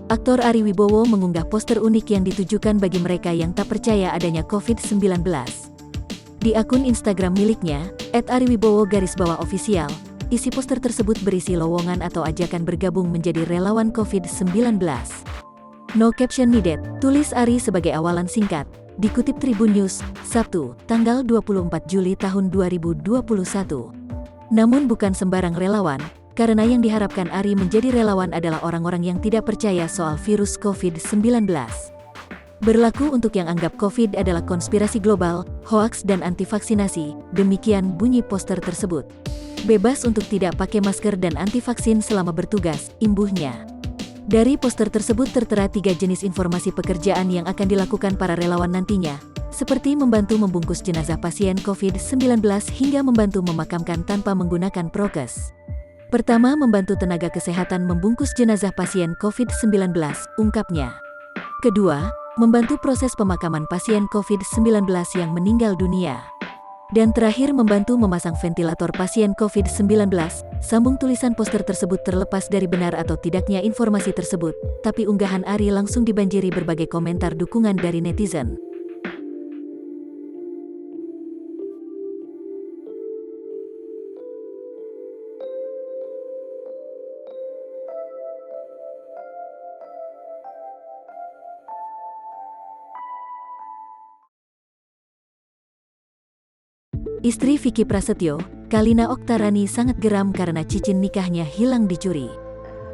Aktor Ari Wibowo mengunggah poster unik yang ditujukan bagi mereka yang tak percaya adanya COVID-19. Di akun Instagram miliknya, @ariwibowo_official, isi poster tersebut berisi lowongan atau ajakan bergabung menjadi relawan COVID-19. No caption needed, tulis Ari sebagai awalan singkat. Dikutip Tribun News, Sabtu, tanggal 24 Juli tahun 2021. Namun bukan sembarang relawan, karena yang diharapkan Ari menjadi relawan adalah orang-orang yang tidak percaya soal virus COVID-19. Berlaku untuk yang anggap COVID adalah konspirasi global, hoaks dan anti-vaksinasi, demikian bunyi poster tersebut. Bebas untuk tidak pakai masker dan anti-vaksin selama bertugas, imbuhnya. Dari poster tersebut tertera 3 jenis informasi pekerjaan yang akan dilakukan para relawan nantinya, seperti membantu membungkus jenazah pasien COVID-19 hingga membantu memakamkan tanpa menggunakan prokes. Pertama, membantu tenaga kesehatan membungkus jenazah pasien COVID-19, ungkapnya. Kedua, membantu proses pemakaman pasien COVID-19 yang meninggal dunia. Dan terakhir, membantu memasang ventilator pasien COVID-19, sambung tulisan poster tersebut. Terlepas dari benar atau tidaknya informasi tersebut, tapi unggahan Ari langsung dibanjiri berbagai komentar dukungan dari netizen. Istri Vicky Prasetyo, Kalina Oktarani sangat geram karena cincin nikahnya hilang dicuri.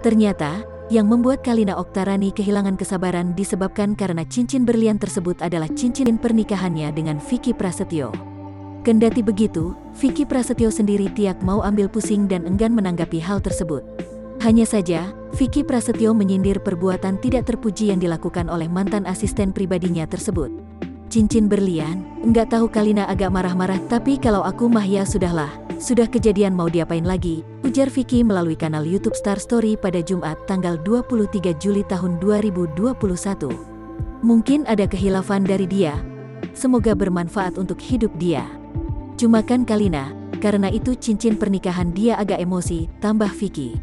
Ternyata, yang membuat Kalina Oktarani kehilangan kesabaran disebabkan karena cincin berlian tersebut adalah cincin pernikahannya dengan Vicky Prasetyo. Kendati begitu, Vicky Prasetyo sendiri tiak mau ambil pusing dan enggan menanggapi hal tersebut. Hanya saja, Vicky Prasetyo menyindir perbuatan tidak terpuji yang dilakukan oleh mantan asisten pribadinya tersebut. Cincin berlian, enggak tahu. Kalina agak marah-marah. Tapi kalau aku mah ya sudahlah, sudah kejadian mau diapain lagi, ujar Vicky melalui kanal YouTube Star Story pada Jumat tanggal 23 Juli tahun 2021. Mungkin ada kehilafan dari dia, semoga bermanfaat untuk hidup dia. Cuma kan Kalina, karena itu cincin pernikahan dia agak emosi, tambah Vicky.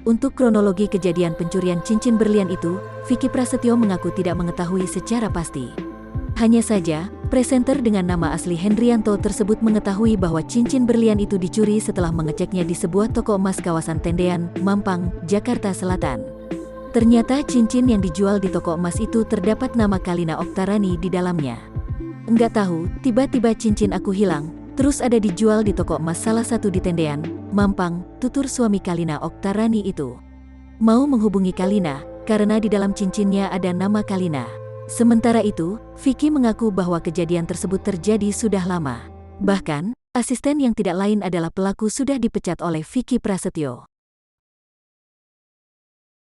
Untuk kronologi kejadian pencurian cincin berlian itu, Vicky Prasetyo mengaku tidak mengetahui secara pasti. Hanya saja, presenter dengan nama asli Hendrianto tersebut mengetahui bahwa cincin berlian itu dicuri setelah mengeceknya di sebuah toko emas kawasan Tendean, Mampang, Jakarta Selatan. Ternyata cincin yang dijual di toko emas itu terdapat nama Kalina Oktarani di dalamnya. Enggak tahu, tiba-tiba cincin aku hilang, terus ada dijual di toko emas salah satu di Tendean, Mampang, tutur suami Kalina Oktarani itu. Mau menghubungi Kalina, karena di dalam cincinnya ada nama Kalina. Sementara itu, Vicky mengaku bahwa kejadian tersebut terjadi sudah lama. Bahkan, asisten yang tidak lain adalah pelaku sudah dipecat oleh Vicky Prasetyo.